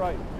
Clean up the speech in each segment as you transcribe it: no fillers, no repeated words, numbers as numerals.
right, please.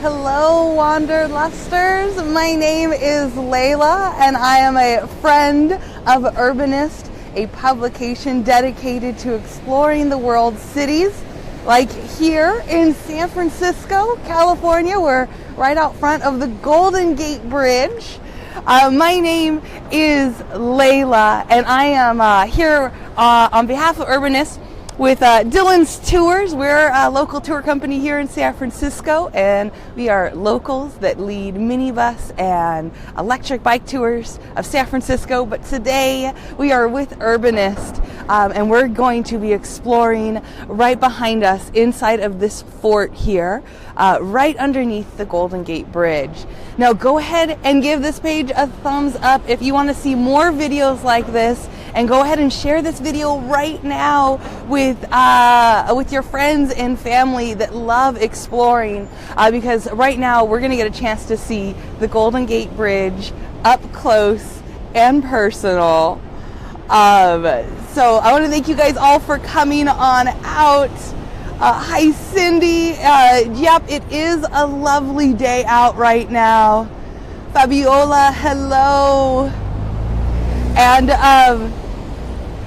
Hello, Wanderlusters. My name is Layla, and I am a friend of Urbanist, a publication dedicated to exploring the world's cities. Like here in San Francisco, California, we're right out front of the Golden Gate Bridge. My name is Layla, and I am here on behalf of Urbanist with Dylan's Tours. We're a local tour company here in San Francisco, and we are locals that lead minibus and electric bike tours of San Francisco. But today we are with Urbanist, and we're going to be exploring right behind us inside of this fort here, right underneath the Golden Gate Bridge. Now go ahead and give this page a thumbs up if you want to see more videos like this, and go ahead and share this video right now with your friends and family that love exploring, because right now we're going to get a chance to see the Golden Gate Bridge up close and personal. So I want to thank you guys all for coming on out. Hi Cindy. Yep, it is a lovely day out right now. Fabiola, hello.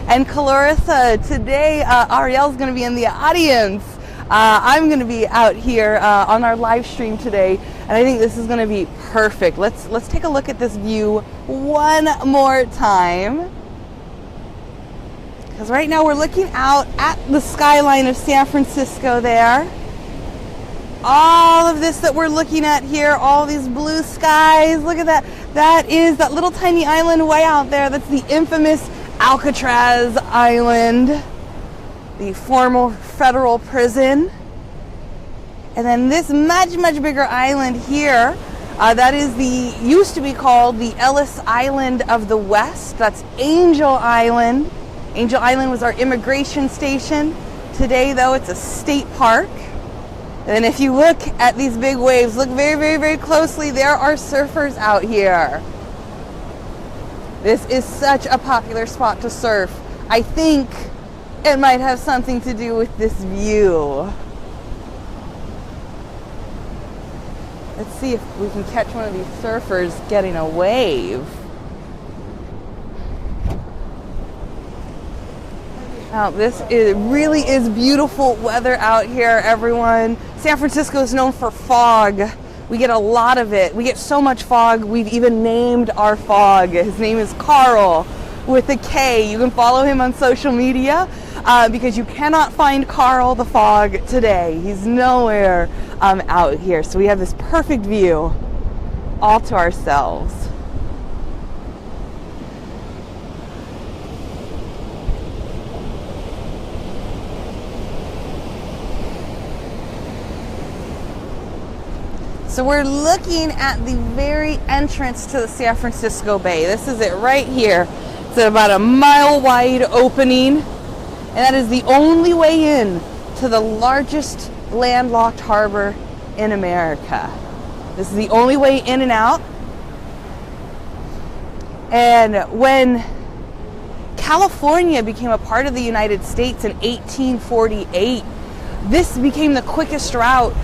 And Clarissa, today Ariel's going to be in the audience. I'm going to be out here on our live stream today, and I think this is going to be perfect. Let's take a look at this view one more time. Because right now we're looking out at the skyline of San Francisco there. All of this that we're looking at here, all these blue skies, look at that. That is that little tiny island way out there. That's the infamous Alcatraz Island, the former federal prison. And then this much bigger island here, that is used to be called the Ellis Island of the West. That's Angel Island. Angel Island was our immigration station. Today, though, it's a state park. And if you look at these big waves, look very closely, there are surfers out here. This is such a popular spot to surf. I think it might have something to do with this view. Let's see if we can catch one of these surfers getting a wave. Now, this really is beautiful weather out here, everyone. San Francisco is known for fog. We get a lot of it. We get so much fog, we've even named our fog. His name is Carl with a K. You can follow him on social media because you cannot find Carl the Fog today. He's nowhere out here. So we have this perfect view all to ourselves. So we're looking at the very entrance to the San Francisco Bay. This is it right here. It's about a mile wide opening, and that is the only way in to the largest landlocked harbor in America. This is the only way in and out. And when California became a part of the United States in 1848, this became the quickest route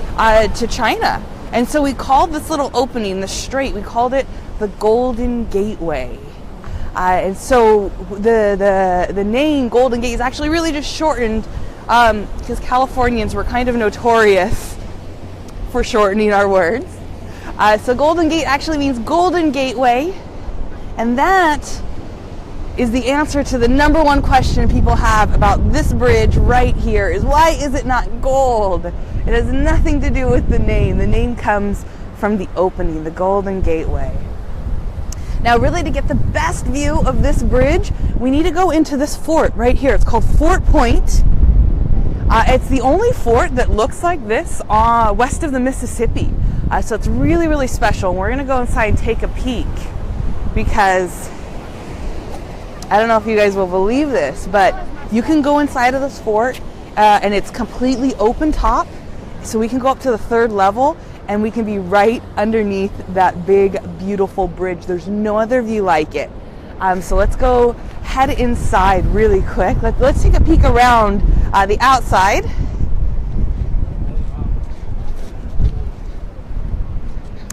to China. And so we called this little opening, the strait, we called it the Golden Gateway. And so the name Golden Gate is actually really just shortened because Californians were kind of notorious for shortening our words. So Golden Gate actually means Golden Gateway. And that is the answer to the number one question people have about this bridge right here is, why is it not gold? It has nothing to do with the name. The name comes from the opening, the Golden Gateway. Now, really, to get the best view of this bridge, we need to go into this fort right here. It's called Fort Point. It's the only fort that looks like this west of the Mississippi. So it's really, really special. We're going to go inside and take a peek because I don't know if you guys will believe this, but you can go inside of this fort and it's completely open top. So we can go up to the 3rd level and we can be right underneath that big, beautiful bridge. There's no other view like it. So let's go head inside really quick. Let's take a peek around the outside.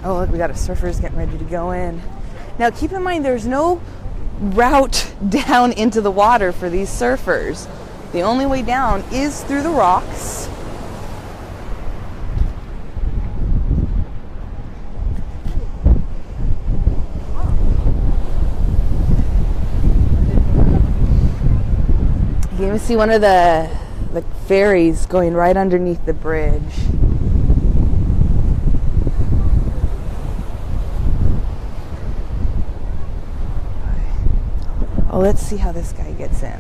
Oh, look, we got surfers getting ready to go in. Now, keep in mind, there's no route down into the water for these surfers. The only way down is through the rocks. You can even see one of the ferries going right underneath the bridge. Oh, let's see how this guy gets in.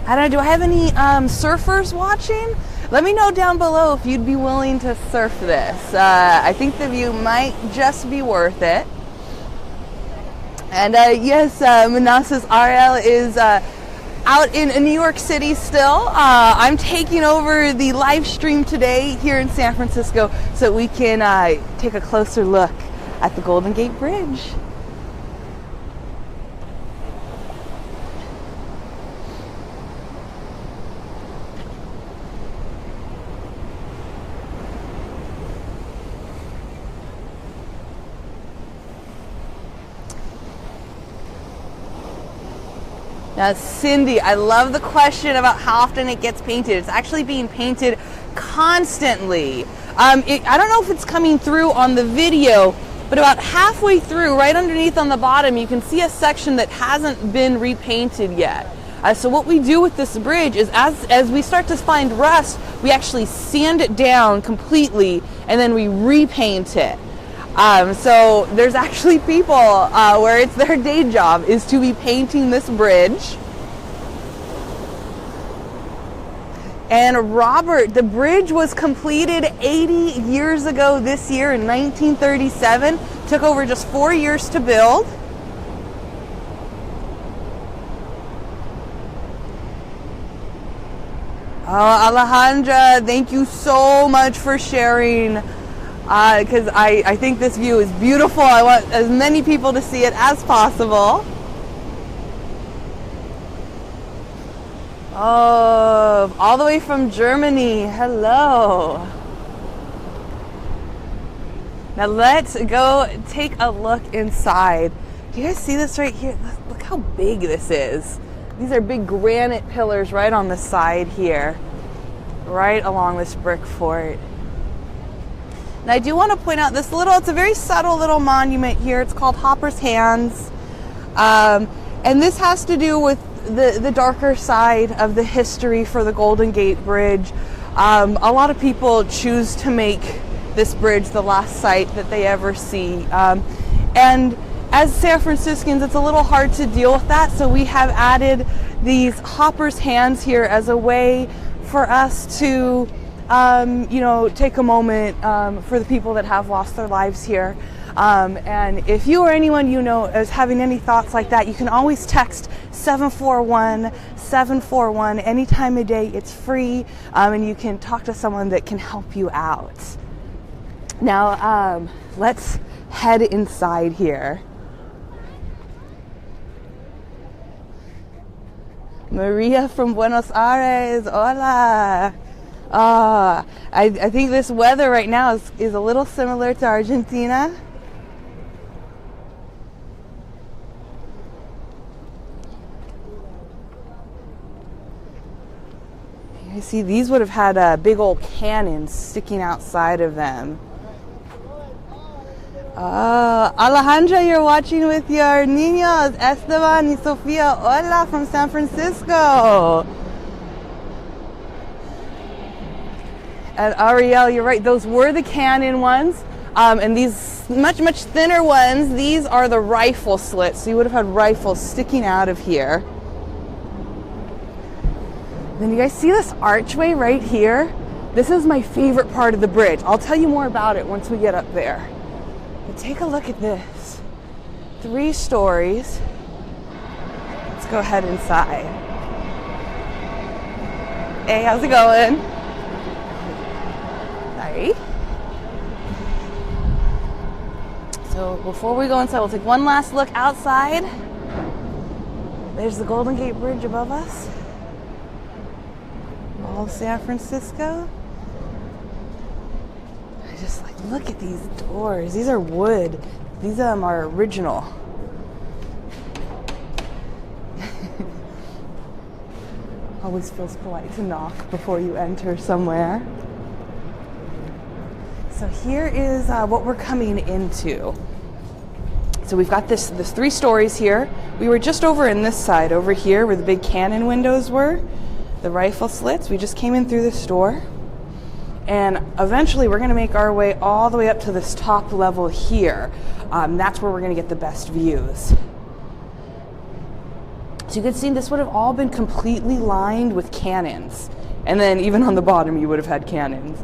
I don't know, do I have any surfers watching? Let me know down below if you'd be willing to surf this. I think the view might just be worth it. And yes, Manassas RL is out in New York City still. I'm taking over the live stream today here in San Francisco so we can take a closer look at the Golden Gate Bridge. Now, Cindy, I love the question about how often it gets painted. It's actually being painted constantly. I don't know if it's coming through on the video, but about halfway through, right underneath on the bottom, you can see a section that hasn't been repainted yet. So what we do with this bridge is as we start to find rust, we actually sand it down completely and then we repaint it. So there's actually people where it's their day job is to be painting this bridge. And Robert, the bridge was completed 80 years ago this year in 1937. Took over just 4 years to build. Oh, Alejandra, thank you so much for sharing. Because I think this view is beautiful. I want as many people to see it as possible. Oh, all the way from Germany. Hello. Now let's go take a look inside. Do you guys see this right here? Look how big this is. These are big granite pillars right on the side here, right along this brick fort. And I do want to point out this it's a very subtle little monument here. It's called Hopper's Hands. And this has to do with the darker side of the history for the Golden Gate Bridge. A lot of people choose to make this bridge the last sight that they ever see. And as San Franciscans, it's a little hard to deal with that. So we have added these Hopper's Hands here as a way for us to take a moment for the people that have lost their lives here. And if you or anyone you know is having any thoughts like that, you can always text 741-741 any time of day. It's free, and you can talk to someone that can help you out. Now, let's head inside here. Maria from Buenos Aires, hola. I think this weather right now is a little similar to Argentina. You see, these would have had big old cannons sticking outside of them. Alejandra, you're watching with your niños, Esteban y Sofia. Hola from San Francisco. And Ariel, you're right, those were the cannon ones. And these much thinner ones, these are the rifle slits. So you would have had rifles sticking out of here. Then you guys see this archway right here? This is my favorite part of the bridge. I'll tell you more about it once we get up there. But take a look at this. 3 stories. Let's go ahead inside. Hey, how's it going? Sorry. So before we go inside, we'll take one last look outside. There's the Golden Gate Bridge above us. All of San Francisco. I just like, look at these doors. These are wood. These are original. Always feels polite to knock before you enter somewhere. So here is what we're coming into. So we've got this 3 stories here. We were just over in this side over here where the big cannon windows were, the rifle slits. We just came in through this door. And eventually we're going to make our way all the way up to this top level here. That's where we're going to get the best views. So you can see this would have all been completely lined with cannons. And then even on the bottom you would have had cannons.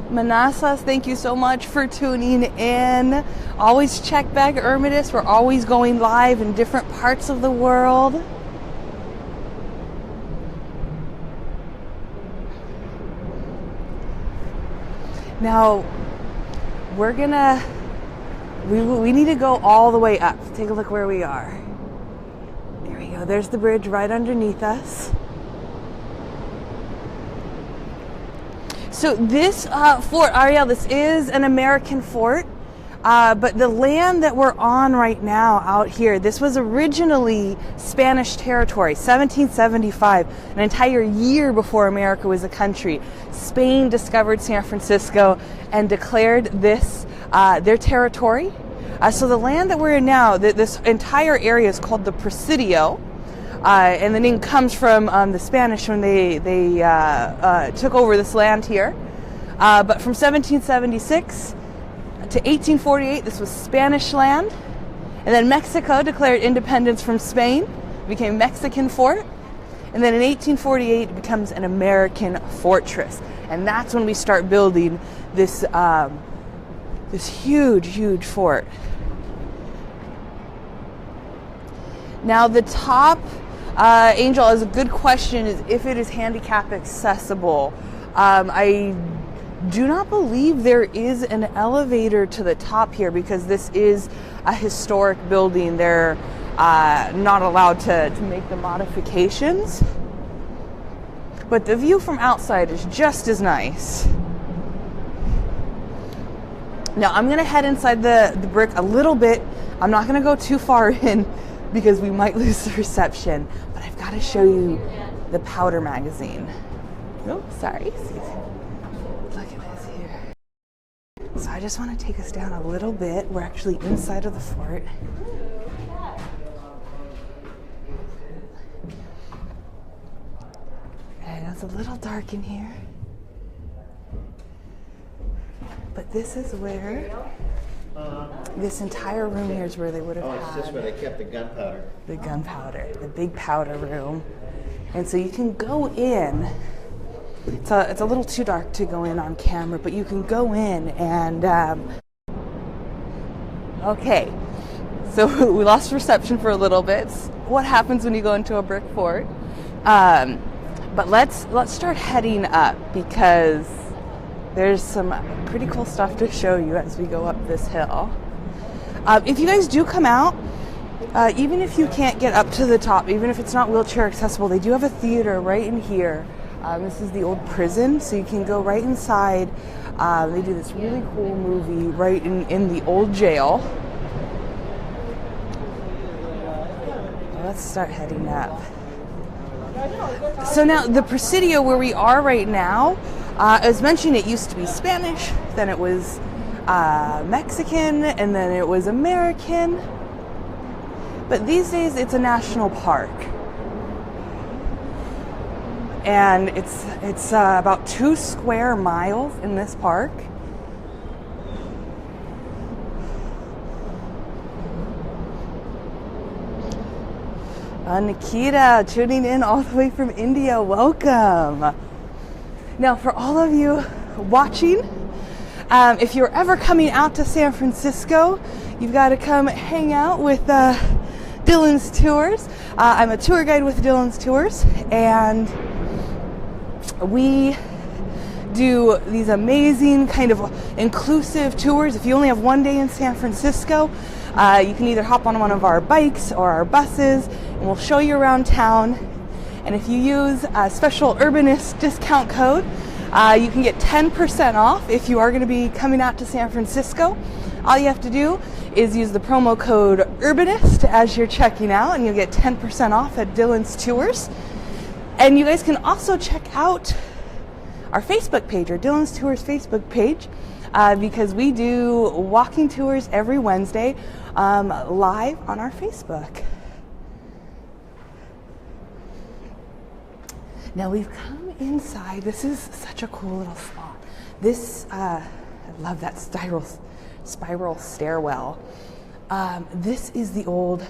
Manassas, thank you so much for tuning in. Always check back Urbanist. We're always going live in different parts of the world. Now, we need to go all the way up. Take a look where we are. There we go. There's the bridge right underneath us. So this fort, Ariel, this is an American fort, but the land that we're on right now out here, this was originally Spanish territory, 1775, an entire year before America was a country. Spain discovered San Francisco and declared this their territory. So the land that we're in now, this entire area is called the Presidio. And the name comes from the Spanish when they took over this land here. But from 1776 to 1848, this was Spanish land. And then Mexico declared independence from Spain, became Mexican fort. And then in 1848, it becomes an American fortress. And that's when we start building this, this huge fort. Now the top, Angel, is a good question, is if it is handicap accessible. I do not believe there is an elevator to the top here because this is a historic building. They're not allowed to make the modifications. But the view from outside is just as nice. Now I'm going to head inside the brick a little bit. I'm not going to go too far in because we might lose the reception. But I've got to show you the powder magazine. Oh, sorry. Look at this here. So I just want to take us down a little bit. We're actually inside of the fort. Okay, it's a little dark in here. But this is where, this entire room here is where they would have had. Oh, it's just where they kept the gunpowder. The gunpowder, the big powder room. And so you can go in. It's a little too dark to go in on camera, but you can go in and, okay. So we lost reception for a little bit. What happens when you go into a brick fort? But let's start heading up because there's some pretty cool stuff to show you as we go up this hill. If you guys do come out, even if you can't get up to the top, even if it's not wheelchair accessible, they do have a theater right in here. This is the old prison, so you can go right inside. They do this really cool movie right in the old jail. Let's start heading up. So now the Presidio where we are right now, as mentioned, it used to be Spanish, then it was Mexican, and then it was American. But these days it's a national park. And it's about 2 square miles in this park. Nikita, tuning in all the way from India, welcome. Now, for all of you watching, if you're ever coming out to San Francisco, you've got to come hang out with Dylan's Tours. I'm a tour guide with Dylan's Tours, and we do these amazing kind of inclusive tours. If you only have one day in San Francisco, you can either hop on one of our bikes or our buses, and we'll show you around town. And if you use a special Urbanist discount code, you can get 10% off if you are going to be coming out to San Francisco. All you have to do is use the promo code Urbanist as you're checking out, and you'll get 10% off at Dylan's Tours. And you guys can also check out our Facebook page, or Dylan's Tours Facebook page, because we do walking tours every Wednesday live on our Facebook. Now we've come inside. This is such a cool little spot. This, I love that spiral stairwell. This is the old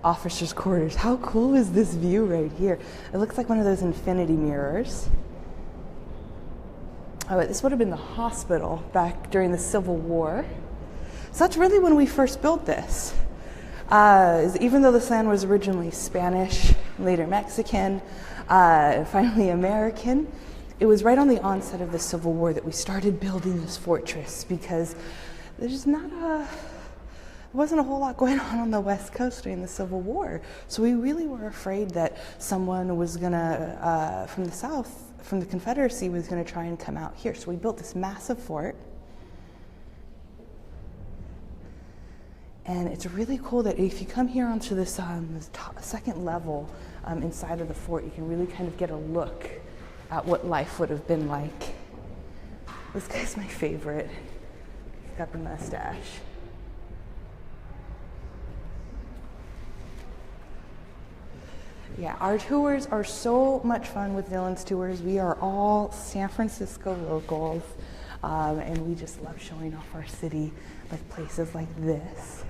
officers' quarters. How cool is this view right here? It looks like one of those infinity mirrors. Oh, this would have been the hospital back during the Civil War. So that's really when we first built this. Even though this land was originally Spanish, later Mexican, finally American, it was right on the onset of the Civil War that we started building this fortress, because there's wasn't a whole lot going on the West Coast during the Civil War. So we really were afraid that someone was gonna, from the South, from the Confederacy, was gonna try and come out here. So we built this massive fort. And it's really cool that if you come here onto this second level inside of the fort, you can really kind of get a look at what life would have been like. This guy's my favorite. He's got the mustache. Yeah, our tours are so much fun with Dylan's Tours. We are all San Francisco locals, and we just love showing off our city, like places like this.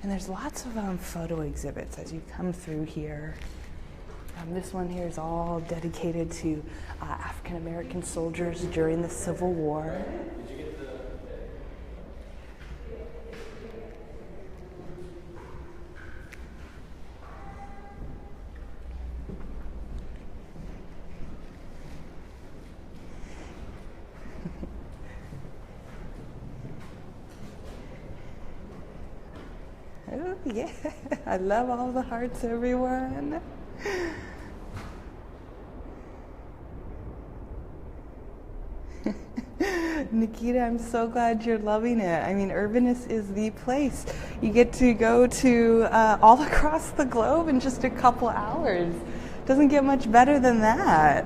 And there's lots of photo exhibits as you come through here. This one here is all dedicated to African American soldiers during the Civil War. Oh, yeah, I love all the hearts, everyone. Nikita, I'm so glad you're loving it. I mean, Urbanist is the place. You get to go to all across the globe in just a couple hours. Doesn't get much better than that.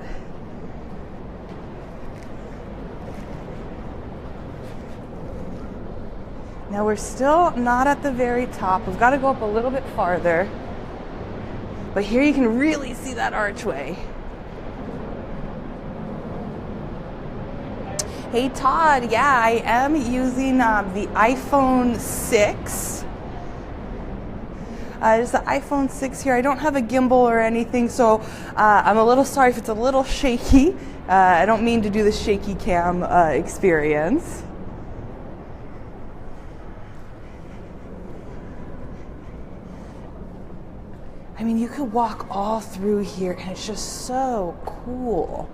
Now we're still not at the very top. We've got to go up a little bit farther. But here you can really see that archway. Hey Todd, yeah, I am using the iPhone 6. It's the iPhone 6 here. I don't have a gimbal or anything, so I'm a little sorry if it's a little shaky. I don't mean to do the shaky cam experience. I mean, you could walk all through here, and it's just so cool.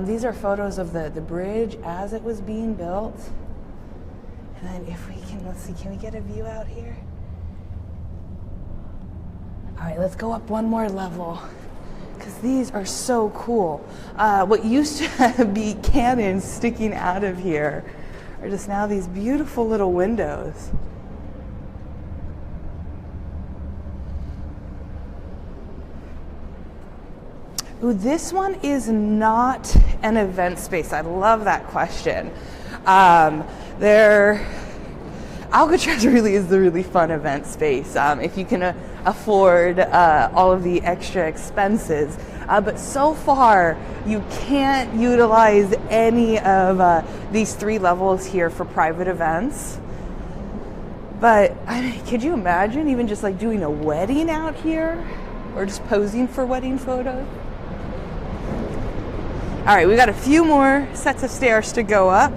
These are photos of the bridge as it was being built. And then if we can, let's see, can we get a view out here? All right, let's go up one more level, because these are so cool. What used to be cannons sticking out of here are just now these beautiful little windows. Ooh, this one is not an event space. I love that question. Alcatraz really is the really fun event space if you can afford all of the extra expenses. But so far, you can't utilize any of these 3 levels here for private events. But I mean, could you imagine even just like doing a wedding out here, or just posing for wedding photos? All right, we got a few more sets of stairs to go up.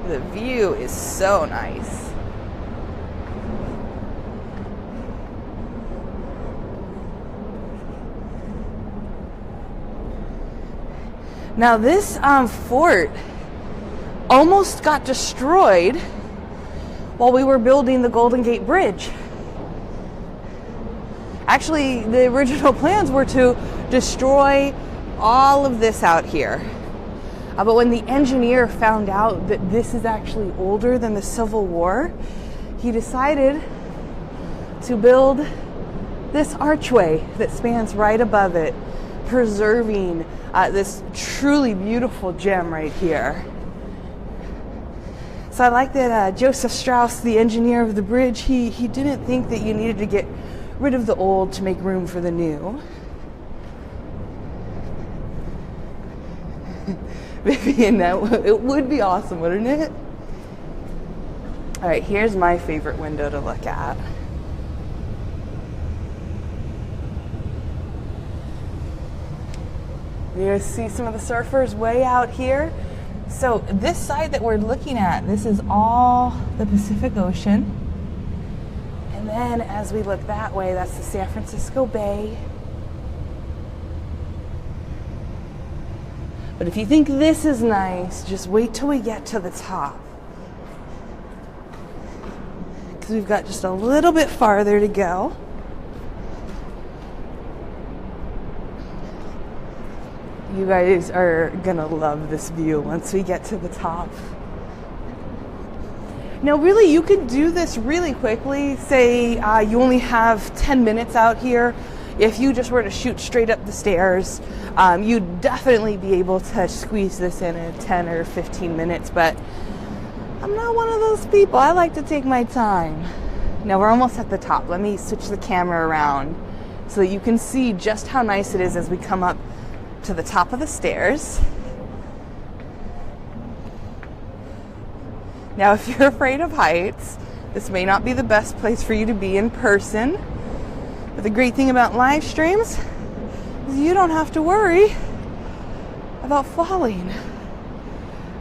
The view is so nice. Now this fort almost got destroyed while we were building the Golden Gate Bridge. Actually, the original plans were to destroy all of this out here. But when the engineer found out that this is actually older than the Civil War, he decided to build this archway that spans right above it, preserving this truly beautiful gem right here. So I like that Joseph Strauss, the engineer of the bridge, he didn't think that you needed to get rid of the old to make room for the new. Vivian, it would be awesome, wouldn't it? All right, here's my favorite window to look at. You see some of the surfers way out here. So this side that we're looking at, this is all the Pacific Ocean. And then as we look that way, that's the San Francisco Bay. But if you think this is nice, just wait till we get to the top. Because we've got just a little bit farther to go. You guys are gonna love this view once we get to the top. Now really, you could do this really quickly. Say you only have 10 minutes out here. If you just were to shoot straight up the stairs, you'd definitely be able to squeeze this in 10 or 15 minutes, but I'm not one of those people. I like to take my time. Now we're almost at the top. Let me switch the camera around so that you can see just how nice it is as we come up to the top of the stairs. Now if you're afraid of heights, this may not be the best place for you to be in person. But the great thing about live streams is you don't have to worry about falling.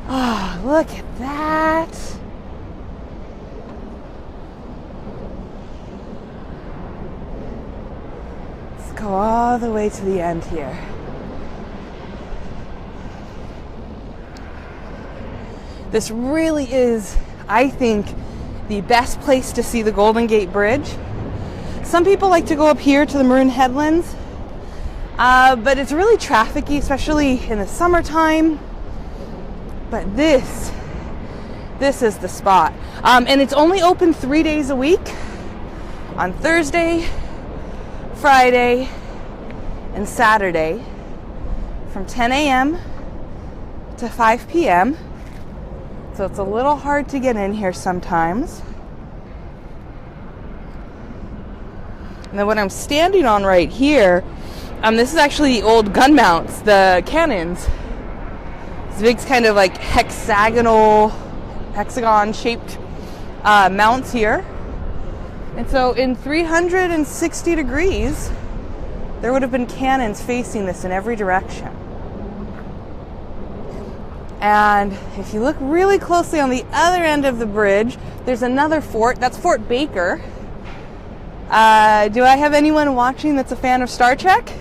Oh, look at that. Let's go all the way to the end here. This really is, I think, the best place to see the Golden Gate Bridge. Some people like to go up here to the Maroon Headlands, but it's really trafficy, especially in the summertime. But this is the spot. And it's only open 3 days a week, on Thursday, Friday, and Saturday, from 10 a.m. to 5 p.m. So it's a little hard to get in here sometimes. And then what I'm standing on right here, this is actually the old gun mounts, the cannons. It's big kind of like hexagon-shaped mounts here. And so in 360 degrees, there would have been cannons facing this in every direction. And if you look really closely on the other end of the bridge, there's another fort. That's Fort Baker. Do I have anyone watching that's a fan of Star Trek?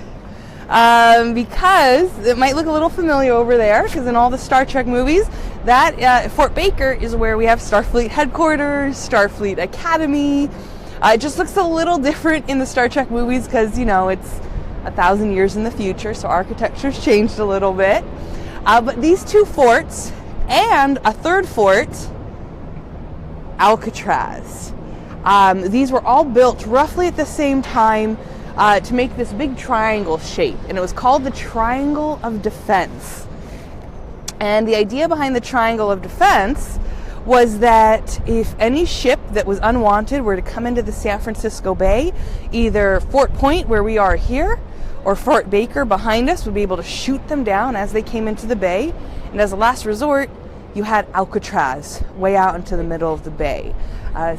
Because it might look a little familiar over there, because in all the Star Trek movies, that Fort Baker is where we have Starfleet headquarters, Starfleet Academy. It just looks a little different in the Star Trek movies because, you know, it's 1,000 years in the future, so architecture's changed a little bit. But these two forts and a third fort, Alcatraz. These were all built roughly at the same time to make this big triangle shape, and it was called the Triangle of Defense. And the idea behind the Triangle of Defense was that if any ship that was unwanted were to come into the San Francisco Bay, either Fort Point, where we are here, or Fort Baker behind us, would be able to shoot them down as they came into the bay. And as a last resort, you had Alcatraz way out into the middle of the bay.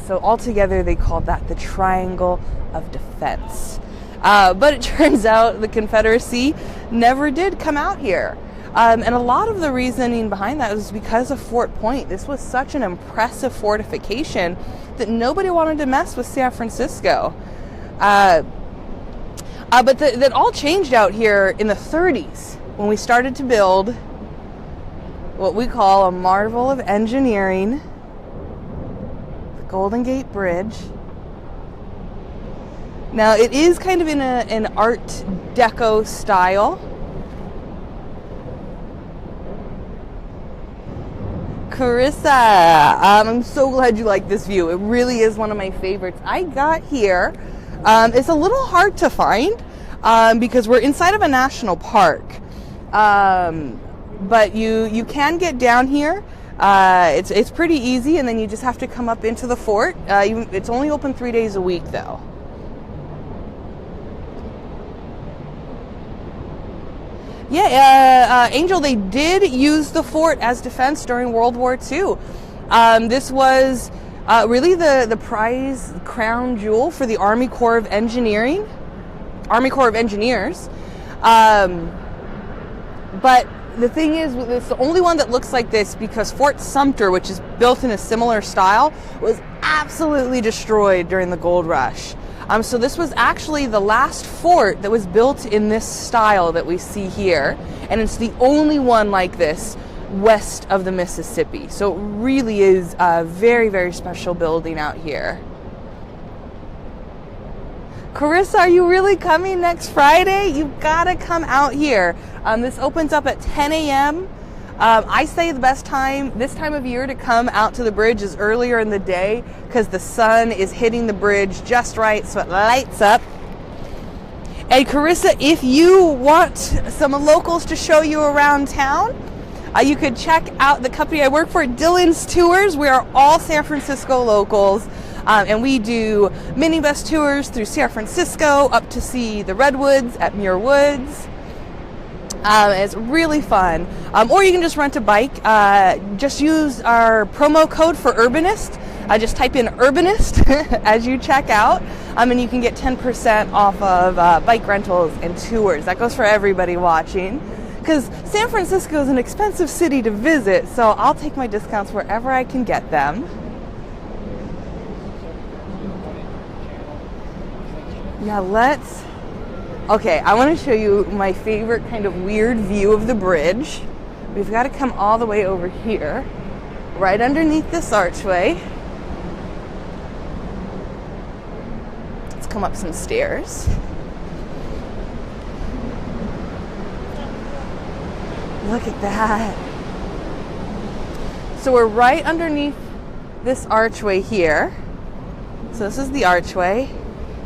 So altogether, they called that the Triangle of Defense. But it turns out the Confederacy never did come out here. And a lot of the reasoning behind that was because of Fort Point. This was such an impressive fortification that nobody wanted to mess with San Francisco. But that all changed out here in the 30s when we started to build what we call a marvel of engineering, the Golden Gate Bridge. Now, it is kind of in an Art Deco style. Carissa, I'm so glad you like this view. It really is one of my favorites. I got here. It's a little hard to find because we're inside of a national park. But you can get down here. It's pretty easy, and then you just have to come up into the fort. It's only open 3 days a week, though. Yeah, Angel, they did use the fort as defense during World War II. This was really the prize crown jewel for the Army Corps of Engineers. But the thing is, it's the only one that looks like this because Fort Sumter, which is built in a similar style, was absolutely destroyed during the gold rush. So this was actually the last fort that was built in this style that we see here, and it's the only one like this west of the Mississippi. So it really is a very, very special building out here. Carissa, are you really coming next Friday? You've got to come out here. This opens up at 10 a.m. I say the best time, this time of year, to come out to the bridge is earlier in the day because the sun is hitting the bridge just right so it lights up. And Carissa, if you want some locals to show you around town, you could check out the company I work for, Dylan's Tours. We are all San Francisco locals. And we do minibus tours through San Francisco up to see the redwoods at Muir Woods. It's really fun. Or you can just rent a bike. Just use our promo code for Urbanist. Just type in Urbanist as you check out. And you can get 10% off of bike rentals and tours. That goes for everybody watching. Because San Francisco is an expensive city to visit, so I'll take my discounts wherever I can get them. Now okay, I want to show you my favorite kind of weird view of the bridge. We've got to come all the way over here, right underneath this archway. Let's come up some stairs. Look at that. So we're right underneath this archway here. So this is the archway.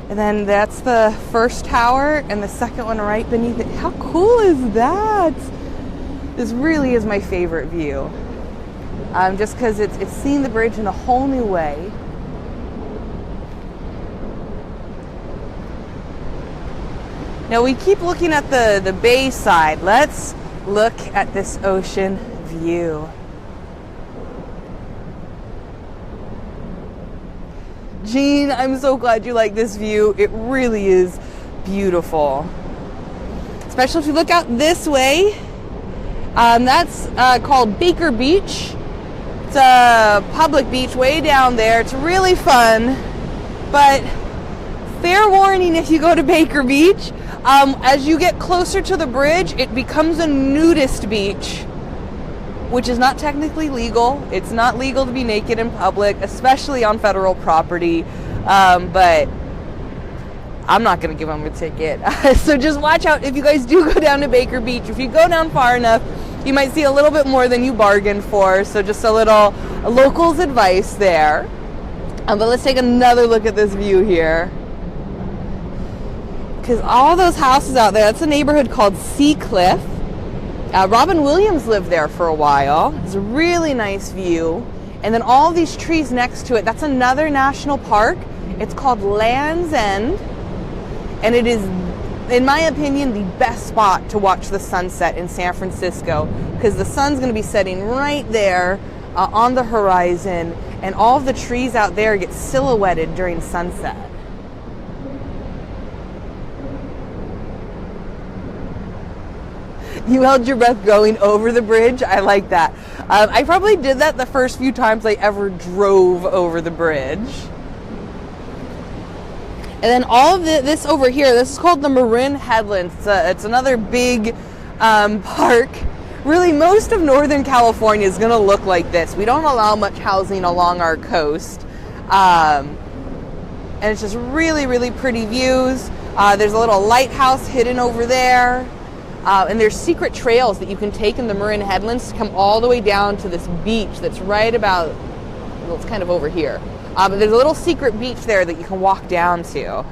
And then that's the first tower and the second one right beneath it. How cool is that? This really is my favorite view. Just because it's seeing the bridge in a whole new way. Now we keep looking at the bay side. Let's look at this ocean view. Jean, I'm so glad you like this view. It really is beautiful. Especially if you look out this way. That's called Baker Beach. It's a public beach way down there. It's really fun. But fair warning if you go to Baker Beach, as you get closer to the bridge, it becomes a nudist beach, which is not technically legal. It's not legal to be naked in public, especially on federal property. But I'm not going to give them a ticket. So just watch out if you guys do go down to Baker Beach. If you go down far enough, you might see a little bit more than you bargained for. So just a little locals advice there. But let's take another look at this view here. Because all those houses out there, that's a neighborhood called Seacliff. Robin Williams lived there for a while. It's a really nice view. And then all these trees next to it, that's another national park. It's called Land's End. And it is, in my opinion, the best spot to watch the sunset in San Francisco, because the sun's going to be setting right there on the horizon, and all of the trees out there get silhouetted during sunset. You held your breath going over the bridge. I like that. I probably did that the first few times I ever drove over the bridge. And then all of this over here, this is called the Marin Headlands. It's another big park. Really, most of Northern California is going to look like this. We don't allow much housing along our coast. And it's just really, really pretty views. There's a little lighthouse hidden over there. And there's secret trails that you can take in the Marin Headlands to come all the way down to this beach that's right about, well, it's kind of over here. But there's a little secret beach there that you can walk down to.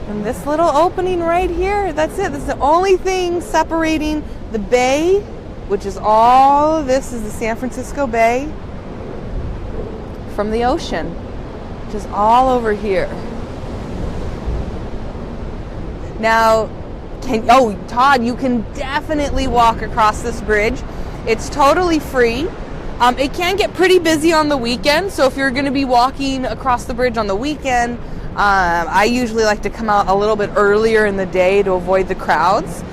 And this little opening right here, that's it. That's the only thing separating the bay, which is all this is the San Francisco Bay, from the ocean, which is all over here. Now, Todd, you can definitely walk across this bridge. It's totally free. It can get pretty busy on the weekend, so if you're going to be walking across the bridge on the weekend, I usually like to come out a little bit earlier in the day to avoid the crowds.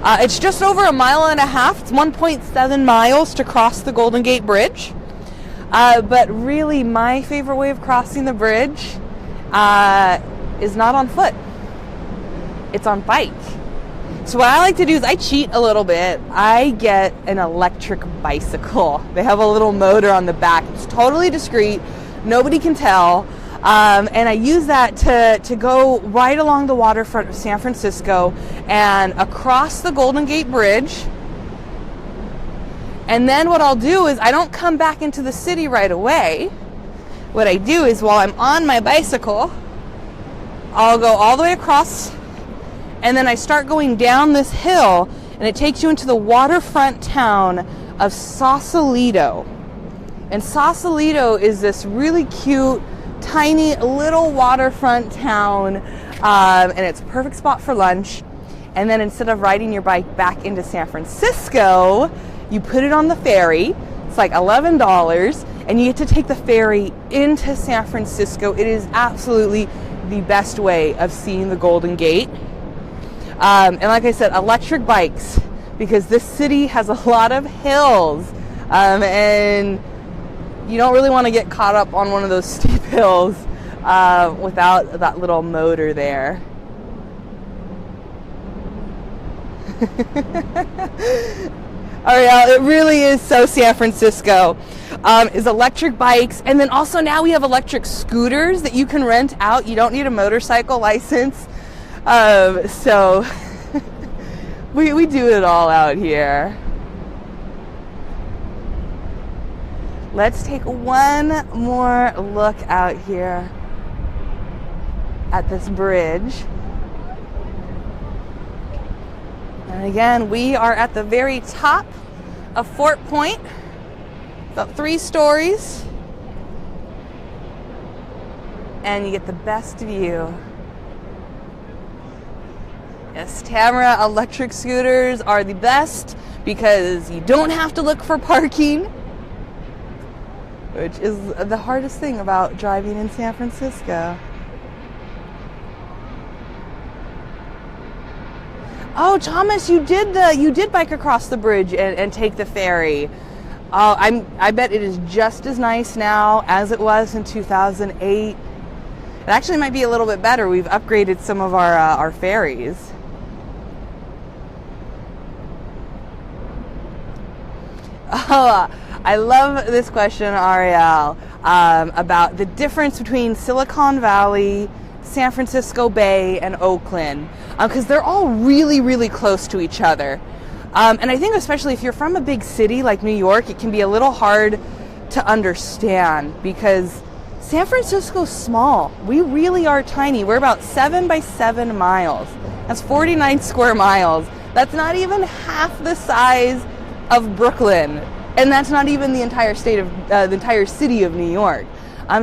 It's just over 1.5 miles. It's 1.7 miles to cross the Golden Gate Bridge. But really, my favorite way of crossing the bridge is not on foot. It's on bike. So what I like to do is I cheat a little bit. I get an electric bicycle. They have a little motor on the back. It's totally discreet. Nobody can tell. And I use that to go right along the waterfront of San Francisco and across the Golden Gate Bridge. And then what I'll do is I don't come back into the city right away. What I do is while I'm on my bicycle, I'll go all the way across, and then I start going down this hill, and it takes you into the waterfront town of Sausalito. And Sausalito is this really cute, tiny little waterfront town, and it's a perfect spot for lunch. And then instead of riding your bike back into San Francisco, you put it on the ferry. It's like $11, and you get to take the ferry into San Francisco. It is absolutely the best way of seeing the Golden Gate. And like I said, electric bikes, because this city has a lot of hills, and you don't really want to get caught up on one of those steep hills without that little motor there. Ariel, it really is so San Francisco. Is electric bikes, and then also now we have electric scooters that you can rent out. You don't need a motorcycle license. So we do it all out here. Let's take one more look out here at this bridge. And again, we are at the very top of Fort Point, about 3 stories, and you get the best view. Yes, Tamara electric scooters are the best because you don't have to look for parking, which is the hardest thing about driving in San Francisco. Oh, Thomas, you did bike across the bridge and take the ferry. I bet it is just as nice now as it was in 2008. It actually might be a little bit better. We've upgraded some of our ferries. Oh, I love this question, Ariel, about the difference between Silicon Valley, San Francisco Bay, and Oakland, because they're all really, really close to each other. And I think especially if you're from a big city like New York, it can be a little hard to understand because San Francisco's small. We really are tiny. We're about 7 by 7 miles. That's 49 square miles. That's not even half the size of Brooklyn. And that's not even the entire the entire city of New York.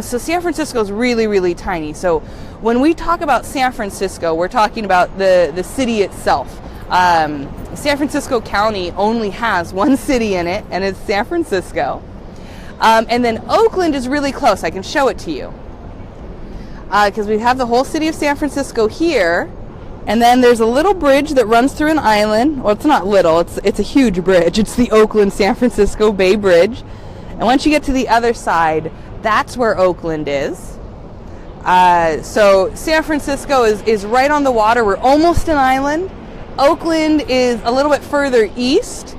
So San Francisco is really, really tiny. So when we talk about San Francisco, we're talking about the city itself. San Francisco County only has one city in it, and it's San Francisco. And then Oakland is really close. I can show it to you. Because we have the whole city of San Francisco here, and then there's a little bridge that runs through an island. Well, it's not little, it's a huge bridge. It's the Oakland-San Francisco Bay Bridge. And once you get to the other side, that's where Oakland is. So San Francisco is right on the water. We're almost an island. Oakland is a little bit further east.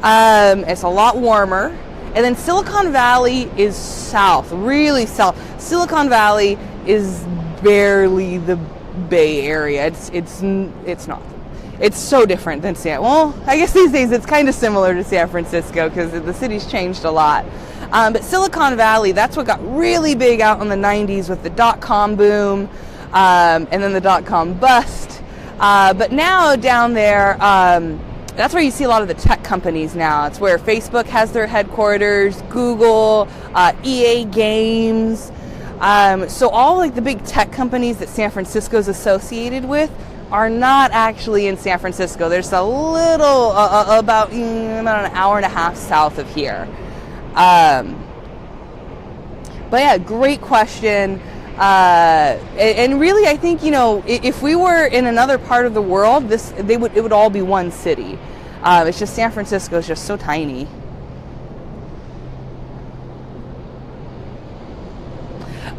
It's a lot warmer. And then Silicon Valley is south, really south. Silicon Valley is barely the Bay Area. It's not. It's so different than I guess these days it's kind of similar to San Francisco because the city's changed a lot. But Silicon Valley, that's what got really big out in the 90s with the dot-com boom and then the dot-com bust. But now down there, that's where you see a lot of the tech companies now. It's where Facebook has their headquarters, Google, EA Games. So all like the big tech companies that San Francisco is associated with are not actually in San Francisco. There's a little, about an hour and a half south of here. But yeah, great question. And really, I think, if we were in another part of the world, it would all be one city. It's just San Francisco is just so tiny.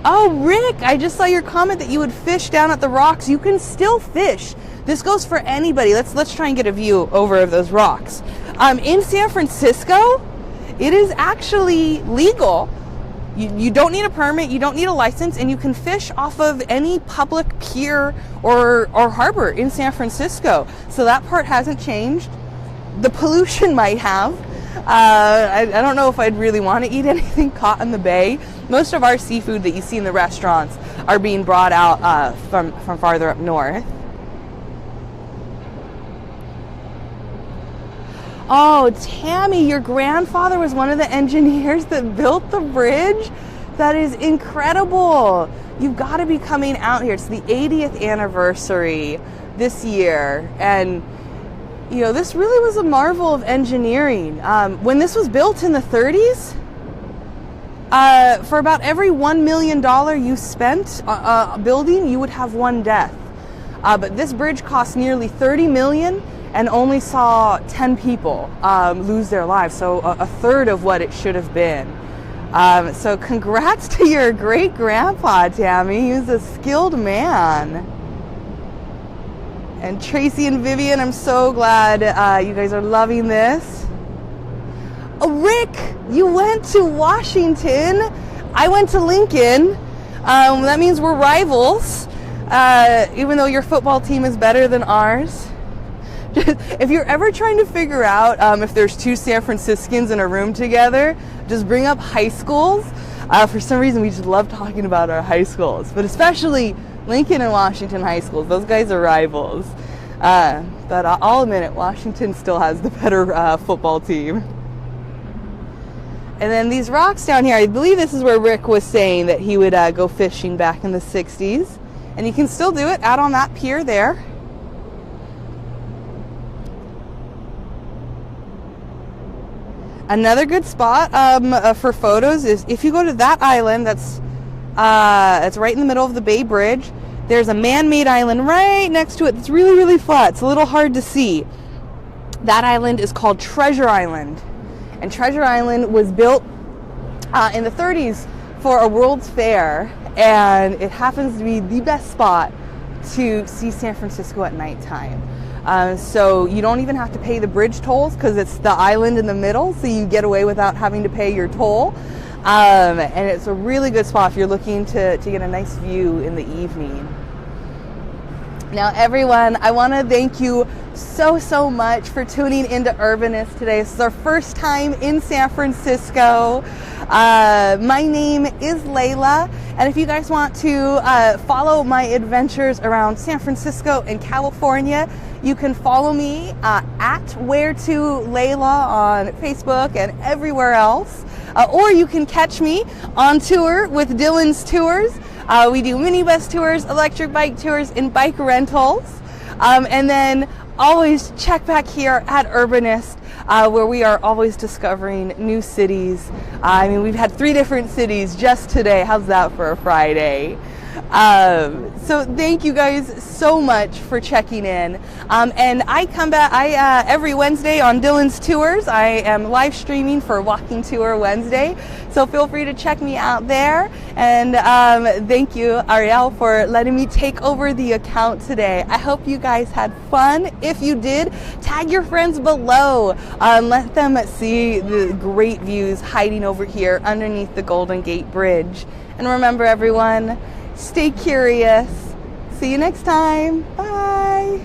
Oh, Rick, I just saw your comment that you would fish down at the rocks. You can still fish. This goes for anybody. Let's try and get a view over of those rocks. In San Francisco, it is actually legal. You don't need a permit, you don't need a license, and you can fish off of any public pier or harbor in San Francisco. So that part hasn't changed. The pollution might have. I don't know if I'd really want to eat anything caught in the bay. Most of our seafood that you see in the restaurants are being brought out from farther up north. Oh, Tammy, your grandfather was one of the engineers that built the bridge? That is incredible. You've got to be coming out here. It's the 80th anniversary this year. And, this really was a marvel of engineering. When this was built in the 30s, for about every $1 million you spent building, you would have one death. But this bridge cost nearly $30 million and only saw 10 people lose their lives, so a third of what it should have been. So congrats to your great-grandpa, Tammy. He was a skilled man. And Tracy and Vivian, I'm so glad you guys are loving this. Oh, Rick, you went to Washington. I went to Lincoln. That means we're rivals, even though your football team is better than ours. If you're ever trying to figure out if there's two San Franciscans in a room together, just bring up high schools. For some reason, we just love talking about our high schools, but especially Lincoln and Washington high schools. Those guys are rivals. But I'll admit it, Washington still has the better football team. And then these rocks down here, I believe this is where Rick was saying that he would go fishing back in the 60s. And you can still do it out on that pier there. Another good spot for photos is if you go to that island that's right in the middle of the Bay Bridge. There's a man-made island right next to it that's really, really flat. It's a little hard to see. That island is called Treasure Island. And Treasure Island was built in the 30s for a World's Fair. And it happens to be the best spot to see San Francisco at nighttime. So you don't even have to pay the bridge tolls because it's the island in the middle, so you get away without having to pay your toll. And it's a really good spot if you're looking to get a nice view in the evening. Now, everyone, I want to thank you so much for tuning into Urbanist today. This is our first time in San Francisco. My name is Layla, and if you guys want to follow my adventures around San Francisco and California, you can follow me at Where to Layla on Facebook and everywhere else. Or you can catch me on tour with Dylan's Tours. We do minibus tours, electric bike tours, and bike rentals. And then always check back here at Urbanist, where we are always discovering new cities. I mean, we've had 3 different cities just today. How's that for a Friday? So thank you guys so much for checking in. And I come back every Wednesday on Dylan's Tours. I am live streaming for Walking Tour Wednesday, so feel free to check me out there. And thank you, Ariel, for letting me take over the account today. I hope you guys had fun. If you did, tag your friends below. Let them see the great views hiding over here underneath the Golden Gate Bridge. And remember, everyone, stay curious. See you next time. Bye.